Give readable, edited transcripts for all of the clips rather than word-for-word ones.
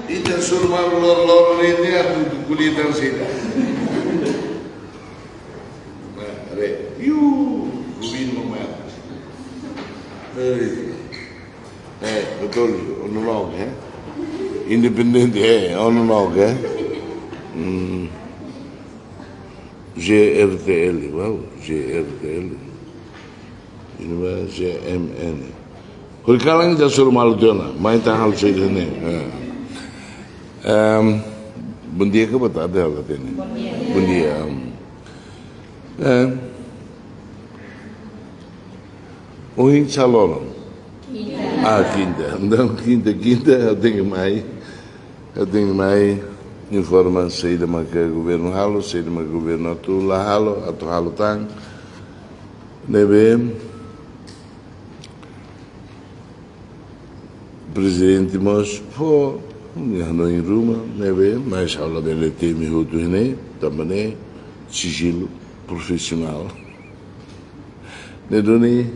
Ita surma lor ini aku kulit dan sini. Ada, rubin memang. Betul, onolog ya. Independent ya, onolog ya. GRTL, wow, GRTL. Ini mah GMN. Kau kalang jadi suruh malu tu na, main tahal saya ni. Bom dia que botar dela tem. Bom dia. O salão. Quinta. Então quinta eu tenho mais informação saída mais governo halo, saída mais governo atu halo tang. Nebe presidente mas pô não em Roma, mas aula dele tem minutos também sigilo profissional. Nedoni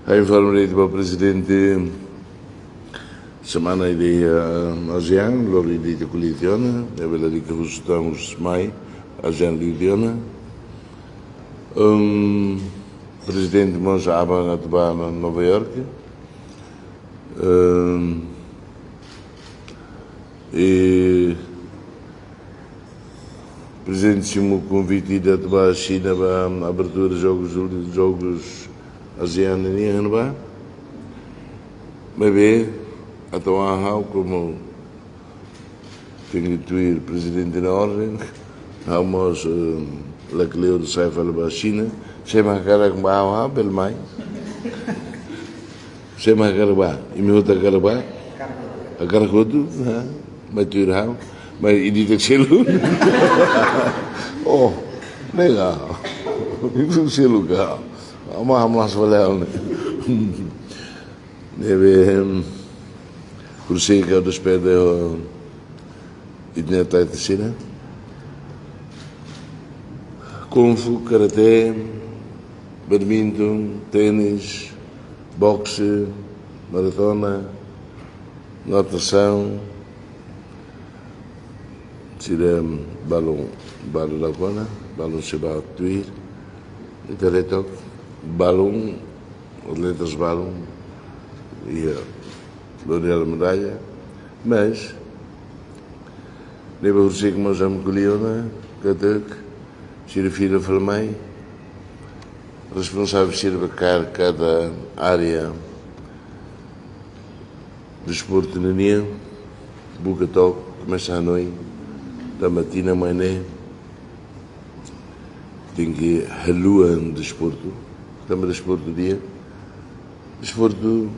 a informarei para o presidente semana ideia ASEAN, loro ideia coalizione, é verdade que estamos mais ASEAN lidiona. Presidente Monja Aban Atubá Nova York. E presenteíssimo convite da China para a abertura de jogos ASEAN em Anubá. Mas bem, atual como tenho de ir presidente na ordem, vamos lá que leu do Saifa para a China, se mais cara que vai pelo mais, se mais cara vai, e me outra cara vai, a cara coto, mas tu irá, mas ele te chelo, oh, legal, isso chelo cá, vamos falar, deve por ser que eu despede e tinha até China. Kung Fu, Karatê, Badminton, Tênis, Boxe, Maratona, Natação, tira balão da cona, balão chibao tuir, italetok, balão, atletas balão, e L'Oréal medalha, mas leva o que nós já me colhiona, filha falmei, responsável por cada área do esporte na Nia, Bucatok, começa à noite, da matina manhã, tem que halua de desporto, também de desporto do dia, desporto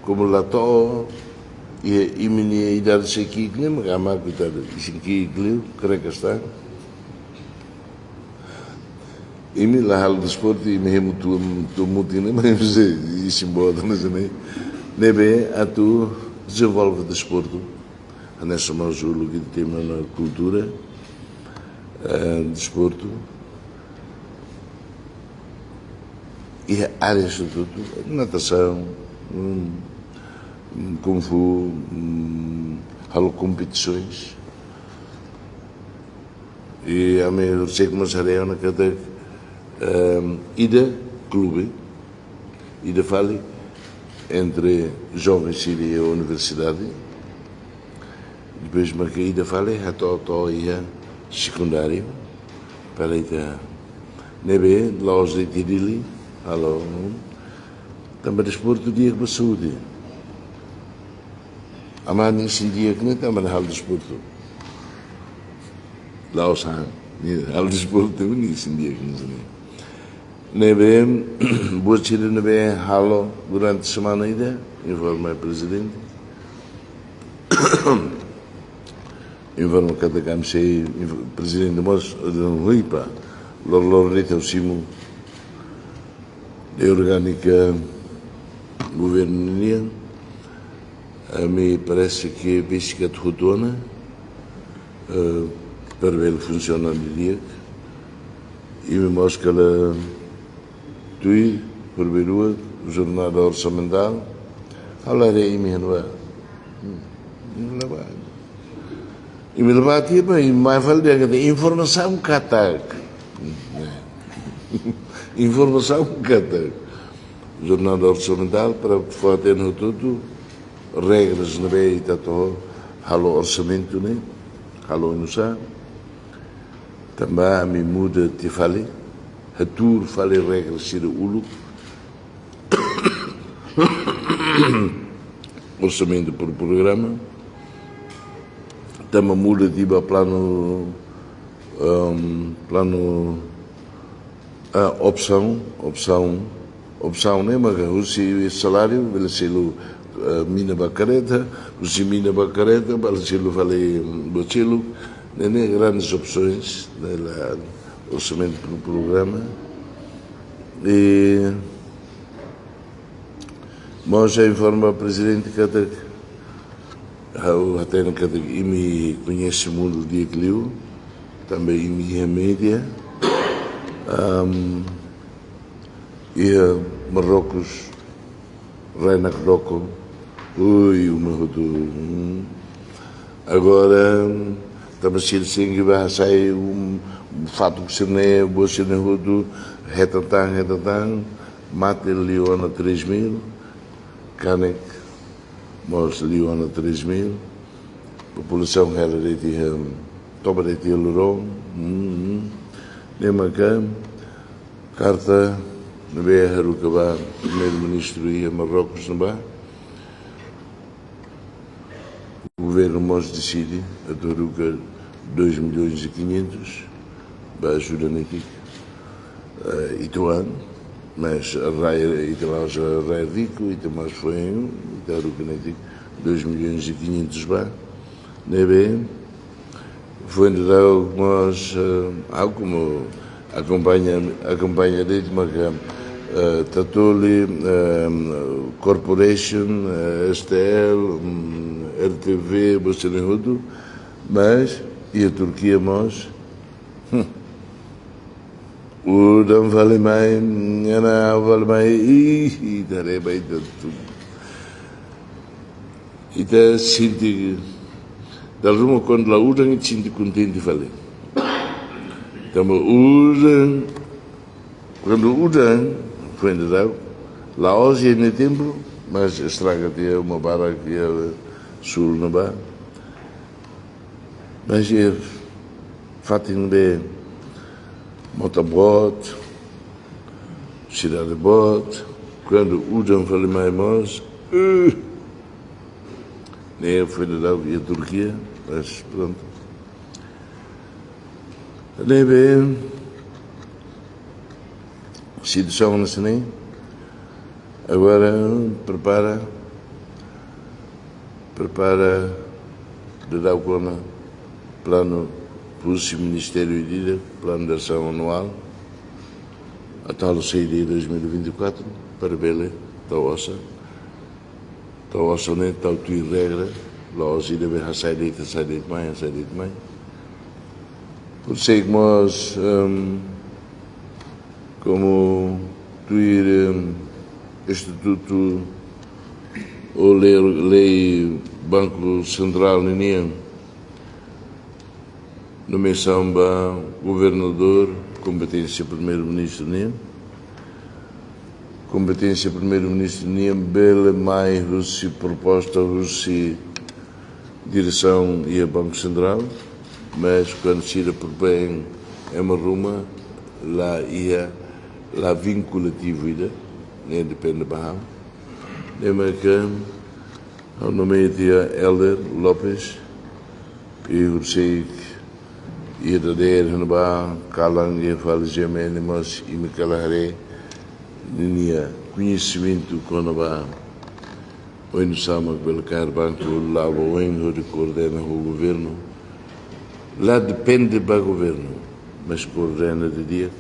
como lá to e minha idade se aqui que nem me gama que tá isso aqui creio que está e me lá hal do esporte e me muito né mas isso embora não sei nem bem a tu desenvolve o desporto a nessa majulo que tem na cultura desporto e áreas de tudo natação Kung Fu, halo competições e a minha sei como seria na cada ida clube ida fale entre jovens e a universidade depois marquei ida fale até ia secundário para ida nebe laos de tirili halo também desporto dia com saúde Aman isi dia kena tambah hal desporto. Lausan, hal desporto ni isi dia kena sini. Nebe, buat cerita nebe halo durante semana ida, informa presidente. Informa kata kami saya presidente mas hui pa, lor rita usimu de orgânica governo nian. A mim parece que a bicicleta rodona para ver ele funciona no dia e me mostra que ela tui por ver o jornal orçamental falar aí mesmo E me levatia bem, mais vale informação catar. Informação catar. Jornada orçamental para fazer no tudo regras na bem tato halo orçamento né halo inusa também me muda te fale hatur fale regras sira ulu orçamento por programa também muda tiba plano opção né mas o salário vai ser mina bacareta, o mina bacareta, para se falei bocilo, né grandes opções do orçamento do programa. E mas já informa o presidente que até que me conhece muito dia que liu, também me mídia, e Marrocos, Reina Marrocos. Ui, o meu agora estamos a ser que vai sair fato que se não é boa se não é retatang mate Leona 3000 canek mas Leona 3000 população era de toba de Lorong nema carta no BR o que vai primeiro-ministro e Marrocos não vai. O governo Mos decide a Toruca 2.500.000 para ajudar aqui Ituan, mas a raia Ituan já é rico e também foi Toruca aqui 2.500.000 para nebe foi de algumas como acompanha desde uma Tatoli Corporation STL RTV, você não tudo, mas e a Turquia nós o não vale mais, não vale mais e darei bem tudo. E tá sinto da rumo quando lá usam e sinto contente de falar. Então usam quando usam foi entendeu lá hoje no tempo, mas estraga-te uma barra que é sul na ba mas é fatin bem motabot cidade bot quando usam falei mais nem foi da Turquia mas pronto nem bem situação assim agora prepara de dar conta plano para o Ministério de plano de ação anual até o saída de 2024 para ver tal ossa nem tal tua regra lá os ida ver sai de mãe por ser que nós como tu ir Instituto ou lei Banco Central Ninian nomeação para governador competência primeiro-ministro Ninian competência primeiro-ministro Ninian bela mais Rússia proposta Rússia direção e a Banco Central mas quando se ir por bem é uma ruma lá ia lá vinculatividade nem depende da nem que o nome de Elder Lopes e eu sei que ia der na calang e fala gemene mas e me calare ninha conhecimento quando ba o no sama pelo banco lá o engo de coordena o governo lá depende do governo mas coordena de dia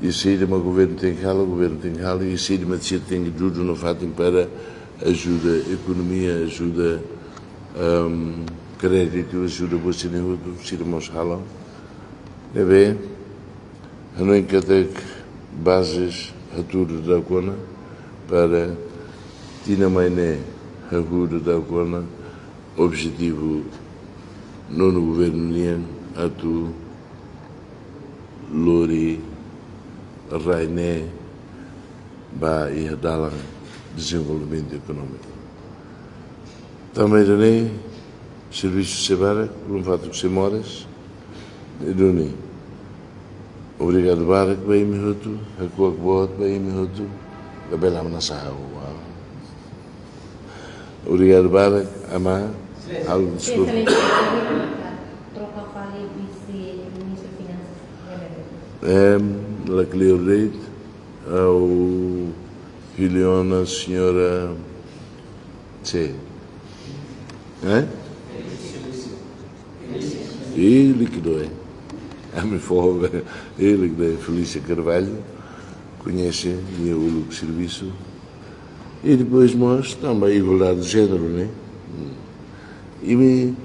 e se o governo tem que o governo tem que e se o tem que ajuda no fato para ajuda a economia, ajuda crédito, ajuda você nem se irmãos halam. É bem, não encatek bases a tudo da cona para tina mainé a tudo da cona objetivo no governo nian atu lori raine ba ia dalam desenvolvimento econômico. Também também serviço sebara por fato que se moras doni. Obrigado barak bem me hotu, aku bot bem me hotu, kabela manasahau. Obrigado barak ama algo desculpa. La Cleorate ao Hiliona senhora C. Ele que dói. A minha forma, ele que dói. Felícia Carvalho, conhece o serviço. E depois nós também a igualdade de género, né? E me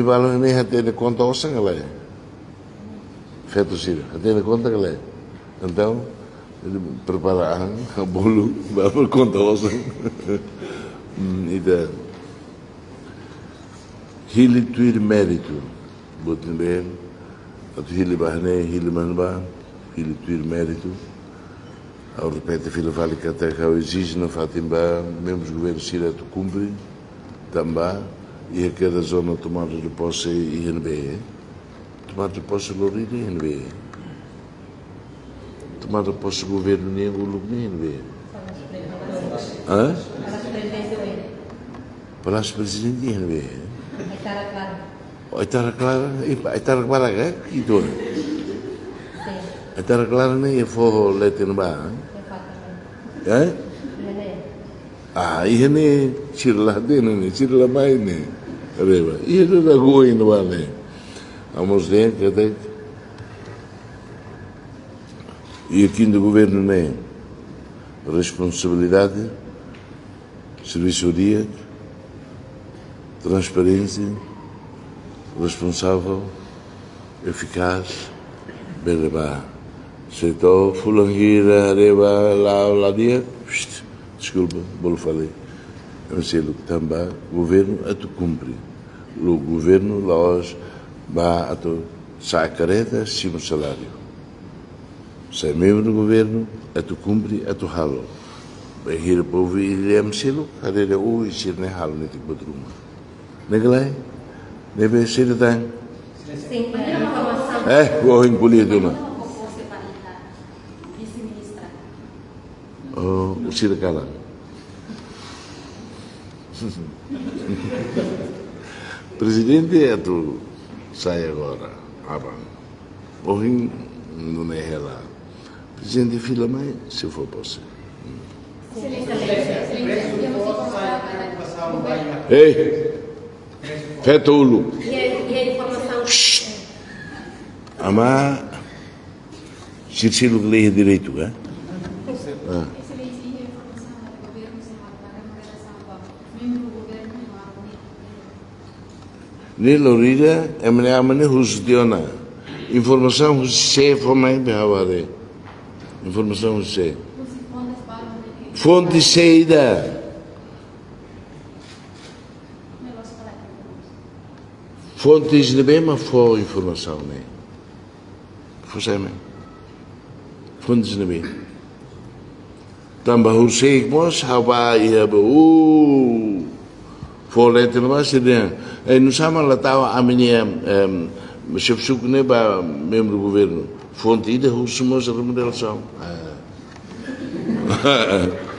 falam nem até na conta ao sangue lá. Feito sim, até na conta que lá. Então, preparar o bolo para conta ao sangue. E da Hili tuir mérito, botem bem, a tu hili bahne, hili manba, hili tuir mérito, ao repente fila vale que até que exige na Fatimba, mesmo os governos Sira tu cumpre, também, e a cada zona tomada de posse e INB, tomada de posse Lorida e INB, tomada de posse governo nem o lugar nem INB. Hã? Palácio Presidente e INB. Aitara Clara é que dor. Aitara Clara nem é for letra ba. Ia nem cirla dene, cirla mai ne. Reba. Ia da goi no vale. Vamos ver que até e aqui do governo nem responsabilidade, serviço dia, transparência, responsável, eficaz, bereba. Se estou fulangira, reba, lá dia, desculpa, vou falei. Eu sei que também o governo a tu cumpre. O governo lá hoje vai a tu sacareta acima do salário. Se é membro do governo, a tu cumpre, a tu ralo. Bem, here povo ele é mselo, cadê o isso nem ralo nem tipo de uma. Neglai, deve ser dan. Sim, informação. Vou engolir de uma. Vice-ministra. O Ciro Calan. Presidente é tu sai agora, abang. Hoje não é ela. Presidente fila mais, se for possível. Ei, Fetolo. E a informação? Ama, Ciro que lê direito, Excelência, e a informação do governo se para a relação com membro do governo nem Lorida, é melhor maneira rustiona. Informação você foi mais behavare. Informação você. Fonte seida. Fontes de bem, mas foi informação, né? Você mesmo. Fontes de bem. Também o sei que nós Hawaii folete no mas dia. Não sama lá tava a minha chefe sucune ba membro do governo. Fonte ida o somos a remodelação.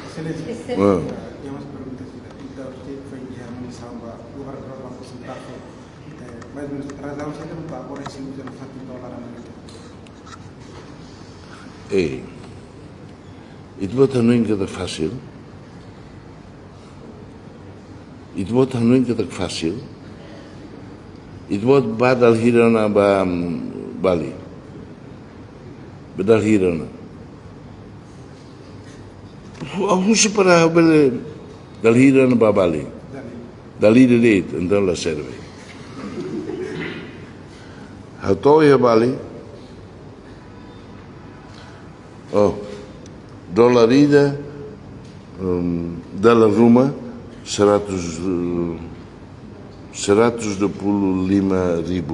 Excelência, tem umas perguntas. Então, você foi a munição para o guarda-roupa apresentar. Mais ou menos, razão você não está agora em cima de $100 a Ei, e tu botas nunca da fácil? E tu botas nunca da fácil? E tu botas badal hirana ba Bali? Badal hirana. Aku para bele dal hirana ba Bali? Dali de dit, então la serve. Hatoia Bali. Dollarida dalla Roma, seratus 125.000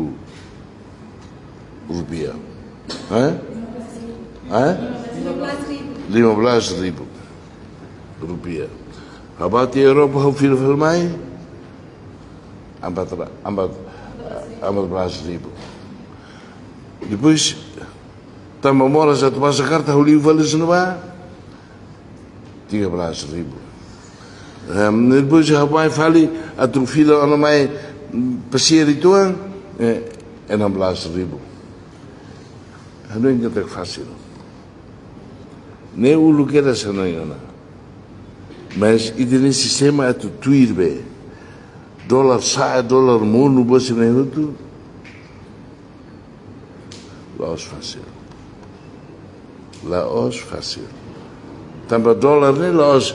rupiah. Hah? 15.000 rupiah. Habis di Eropa hau filmai 14.000. Depois tambah mora satu masa Jakarta hau liu valis nova 13.000. Depois hau mai fali atu fila ana mai passeer itu 16.000. Não é que fácil. Nem o lugar é não é. Mas e nesse sistema é tu irbe. Dólar sai, dólar mundo, você não é outro. Laos fácil. Também dólar nem laos.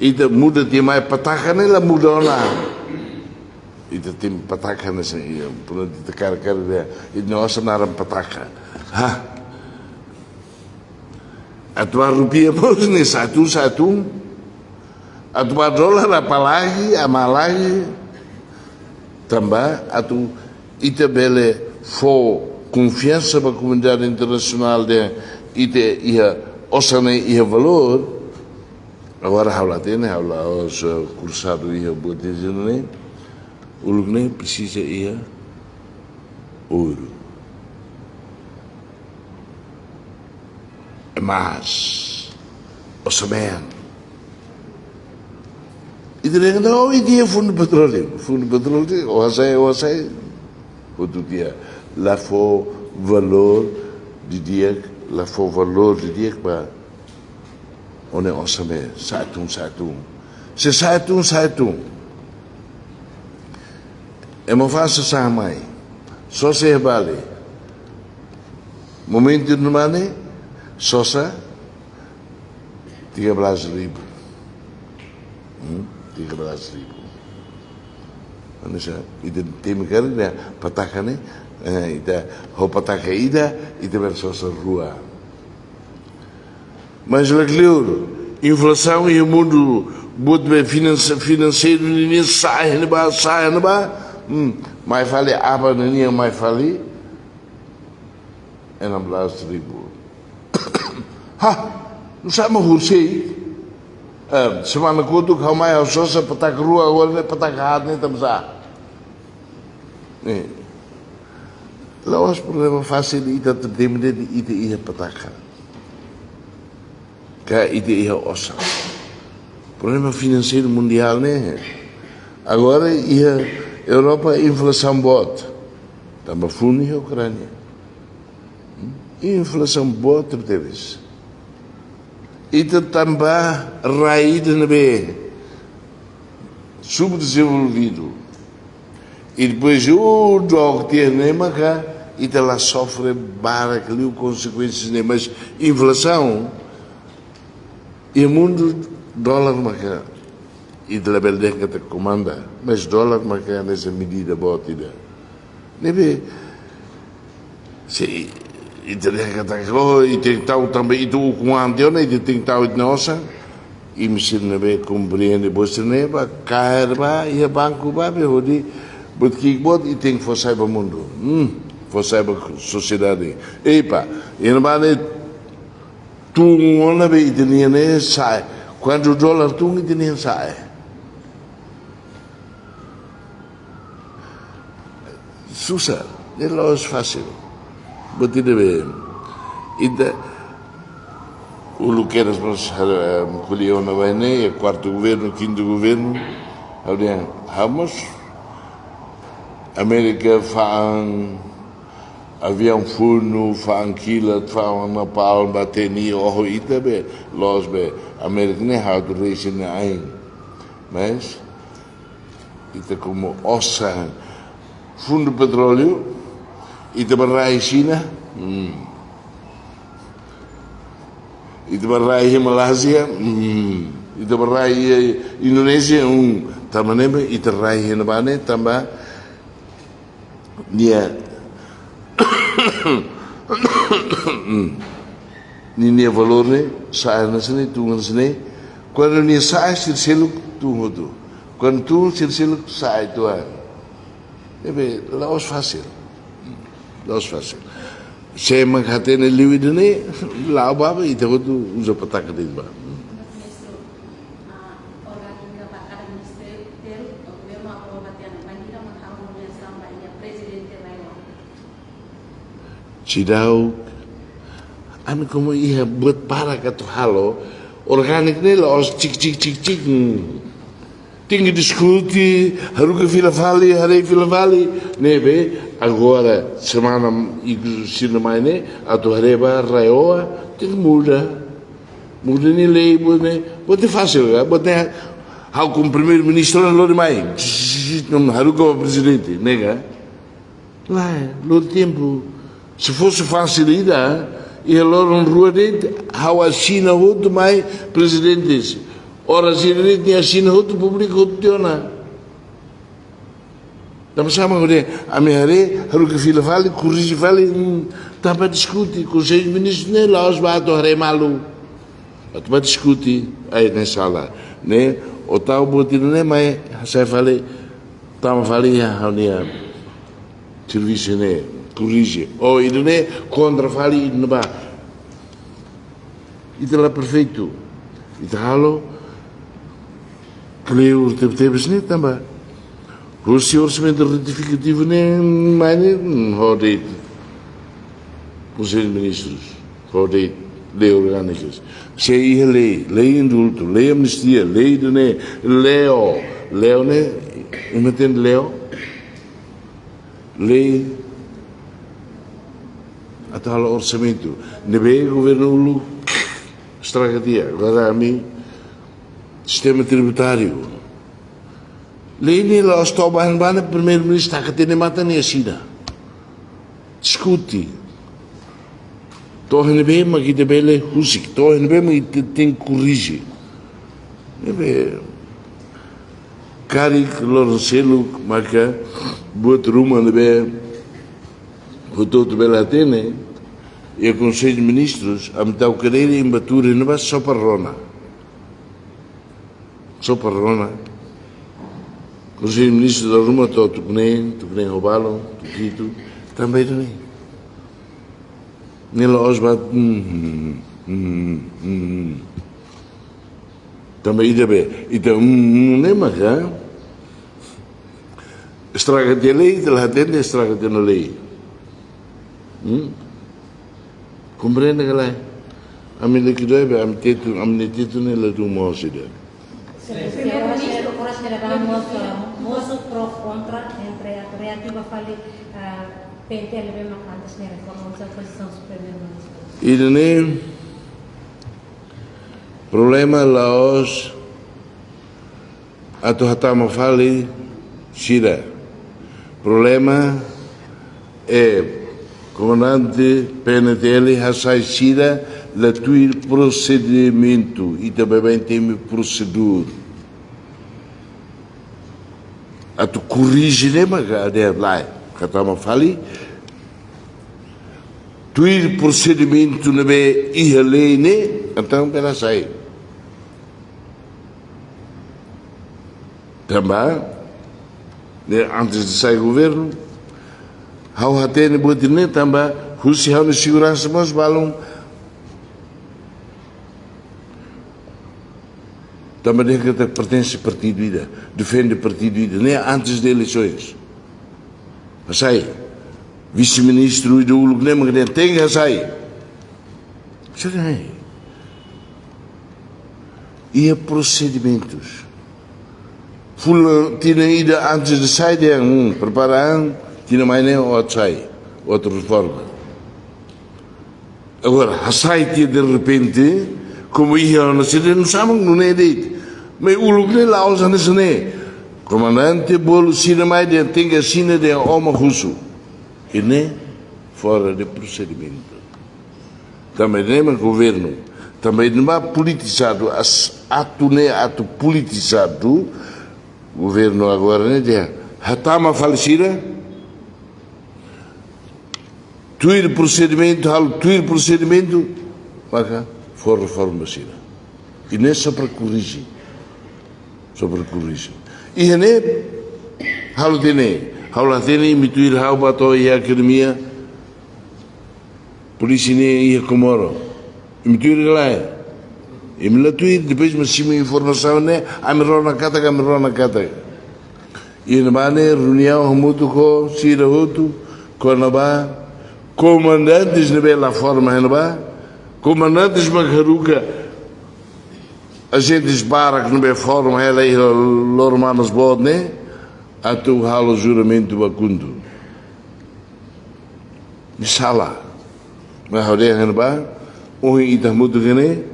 E muda de mais pataca nem lá muda lá. E tem pataca nessa aí. Por onde te cara e nós não pataca. Ha. A tua rupia pos ni satu. A tua dólar apalagi, amalagi. Também a tu itabele for confiança para a comunidade internacional de ite ia osane ia valor. Agora habla os cursados ia botar né. O lugar precisa ia ouro. Mas o semen e dia não dia fundo petróleo o sei outro dia lá foi valor de dia para onde o semen satu se satu é uma fase sama só se vale momento no mane Sosa 13.000. 13.000. Manusia, itu tim kerja patakan itu patakan itu bersosa rua. Mas lagliur, inflação e o mundo buat financeiro nem sai neba, mais vale apa nem mais vale 16.000. Ha, não sabe o que semana quando que mais a sosa para rua agora para cá nem estamos a lá os problemas fácil ita tem de ita ia para cá que ita ia ossa problema financeiro mundial né agora ia Europa inflação bot também fundo a Ucrânia inflação bot deves itu tambah raiz nebe subdesenvolvido e depois o dog ter nem maca e ela sofre para que lhe consequências nem mas inflação e o mundo dólar maca e de la beldeca te comanda mas dólar maca nessa medida botida nebe se e tem tal também e tu com a antena e tem tal de nossa e me sirne bem compreende você nem vai cair vai e banco vai ver porque e tem que fazer para o mundo fazer para a sociedade epa e não vai tu não vai e nem sai quando o dólar tu não nem sai sussa é logo fácil Betul deh. Ida o Luqueiras nós colheu na Bahia, quarto governo, quinto governo, aliás, vamos América faz avião fundo, faz quila, faz uma palma, bateni, oh ida be, los be, América nem há do reis nem mas ida como ossa fundo petróleo Itu berai China, itu berai Malaysia, itu berai Indonesia, tambah itu berai Hebane, tambah dia, ni valor ni, saya nasni, tu nasni, quando ni saya silsiluk tu hotu, quando tu silsiluk saya tuan. Lá é fácil. Se maghatene liwi dene, lá baba e então tu usa pataca dele ba. Ministro, organ kada ministério, o governo aprova a maneira uma harmonização da presidente Raila. Cidau, ano como ia buat para katu halo, organik ni lah cik. Tinggi diskuti, haruka filafali, hari filafali, nebe agora semana iku cinema ini atau hari ba raioa, ting muda ni lei buat fácil, kan? Buatnya hau como primeiro-ministro não lhe mai, não haruka presidente, nega, lá, lo tempo, se fosse facilidade, ia logo rua dentro, hau a China outro mai presidentes. Ora sini ni China outro público outro na. Tamo sama ngode ame hari haru ke fila vale corrige vale tá para discutir com os ministros né lá os bato hari malu. Tá para discutir aí nessa sala, né? O tal botin né mas sai vale tamo vale a reunião. Serviço né corrige. O ido né contra vale no ba. Itu lá perfeito. Itu halo Cleo teve nem também. O seu orçamento retificativo nem mais nem rodei. Os ministros rodei lei orgânicas. Se ia lei indulto, lei amnistia, lei do né, leo né, não entende leo? Lei até o orçamento. Nebe governo lu estraga dia. Agora a mim sistema tributário. Lei ni lá estou bem primeiro-ministro está que tem mata nem a China. Discute. Torre bem, mas que também é rusik. Torre bem, mas tem corrige. Cari Lorcelo, mas que buat rumah nebe, foto tu bela tene. E o Conselho de Ministros a metade o querer em batura não vai só para Rona. Só para Rona. O Conselho de Ministros da Roma, tu nem roubaram, tu quito, também não é. Nela hoje vai. Também ainda bem. Então, não é mais, hein? Estraga-te a lei, te lá atende, estraga-te a lei. Compreende que lá? A minha que deve, a minha título nela do moço dele. Ahora seremos pro contra entre a creativa fali PNTL bem antes da reforma da posição superior municipal. E nem problema lá hoje a tu hatama fali Shira. Problema é comandante PNTL Hassai Shira la tuir procedimento e também tem procedura. A tu corrige né mas ada lá katama fali tuir procedimento nebe ihale ne então pela sai também né antes de sair governo hau hatene botine também husi hau segurança mas balão também que pertence ao partido ida, defende o partido ida, nem antes das eleições. Sai, vice-ministro do Ulugnema que tem que sair. E há procedimentos. Fulano tinha ido antes de sair, preparando, tinha mais nem outro sai, outra reforma. Agora, sai de repente, como ia na cidade, não sabem, não é dito. Mas o lugar lá os anos né, comandante bolo cinema de tem que cine de homem russo, e nem fora de procedimento. Também nem o governo, também não é politizado, ato politizado, o governo agora né de hatama falecida, tuir procedimento, para for reforma cida. E nem só para corrigir. E né, halo dene, Haula tene mituir hau bato ia academia. Polisi ni ia Komoro. Mituir lai. Imla tuir depois masima informação né, amirona kata. Ia bane reunião mutu ko sira hutu ko naba comandantes na bela forma naba comandantes magaruca agentes barak na bela forma ela e lormanos bod né atu halo juramento bakundu misala mas hore naba o ita mutu gene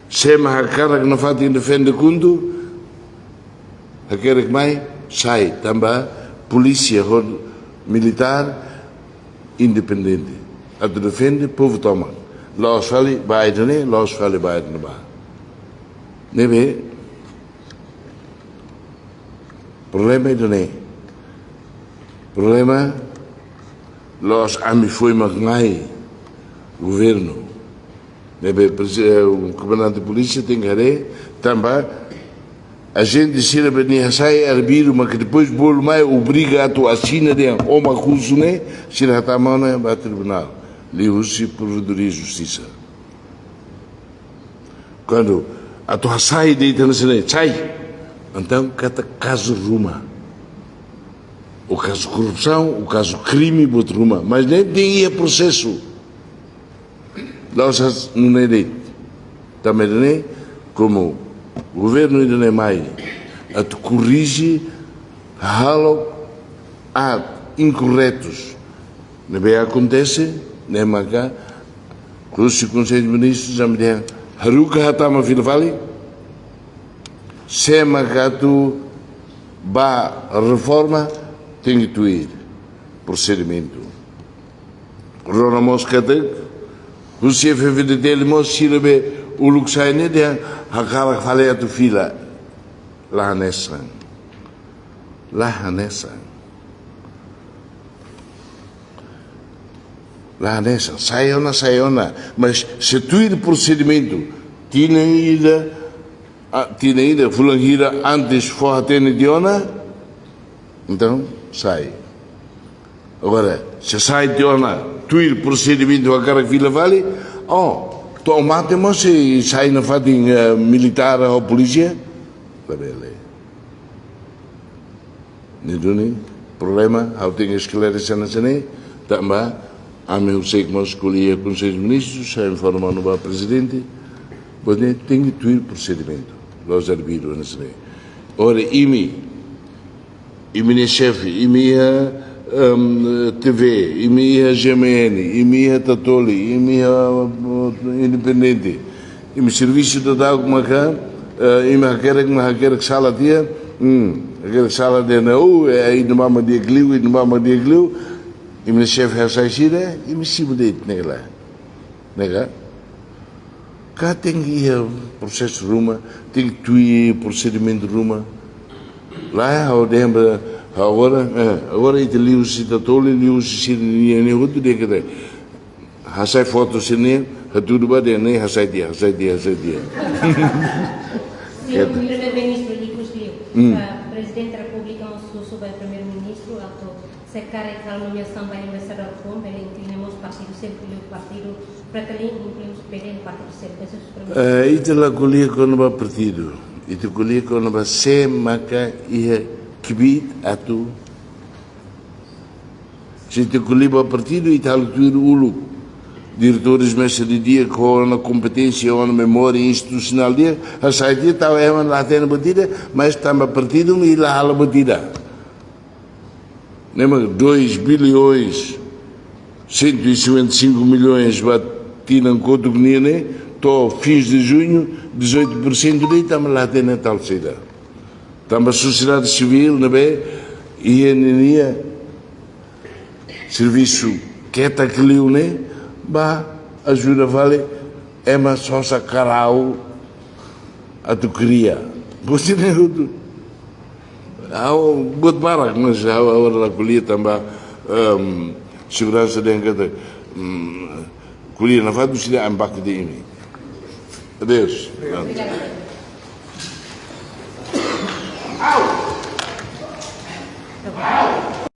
sema hakara na fati defende kundu hakerek mai sai tamba polícia militar independente a defende povo toma los fali baidene ba nebe problema los ami foi magnai governo nebe o comandante de polícia tem que tamba a gente se rebenia sai arbiro mas que depois bolo mais obriga a tua assina de uma curso né se ratamana para tribunal liu-se provedoria justiça quando a tua sai de internacional sai então cada caso ruma o caso corrupção o caso crime boto ruma mas nem tem processo nós não é de também né como o governo ainda não é mais a te corrige halo a incorretos não bem acontece nem maca cruz o conselho de ministros já me dizem haruka hatama filvali se maca tu ba reforma tem que tu ir procedimento Rona Moscatek o chefe de dele mostra o luxaine de hakala fale atu fila la nessa saiona mas se tu ir procedimento tinha ida fulangira antes for atene diona então sai agora se sai diona tu ir procedimento hakala fila vale tomate mas se sai na fatin militar ou polícia labele niduni problema ao tem esclarecer na cene também a meu sei que nós escolhia conselho de ministros já informando o presidente pode tem que tuir procedimento nós arbitro na cene ora imi chefe imi TV, IMIA GMN, IMIA Tatoli, IMIA Independente, IMIA Serviço de Água Macá, IMIA Hakerek Sala Tia, Hakerek Sala de Nau, aí no Mama de Glio, IMIA Chefe Hassaishira, IMIA Simudet, nega. Cá tem que ir processo Ruma, tem que tuir procedimento Ruma, lá ao lembra. Agora itu liu-se tatoli, liu-se sini ni hutu dia kata, hasai foto sini, hatu dua dia ni hasai dia. Senhor Primeiro-Ministro de Custódio, Presidente da República, o Primeiro-Ministro, atau sekarang kalau nomeação vai embaixador com, ele inclinamos partido sempre o partido Fratelli, inclinamos PDN partido sempre. Itu lah kuliah kono partido, itu kuliah kono se maka ia kibit atu se te colhiba partido e tal tuir ulu diretores mesa de dia com a competência ou a memória institucional dia a saída estava lá tendo batida mas estava partido e lá a batida nem 2 bilhões 155 milhões batiram conto que nem to fins de junho 18% de estava lá tendo tal cidade. Também a sociedade civil, não é? E a serviço que é aquilo, né? Bah, ajuda vale, é uma só sacarau a tu cria. Você não é tudo. Ao bot barak, mas a hora da colher também segurança dentro da colher na fada, você é embaque de mim. Adeus.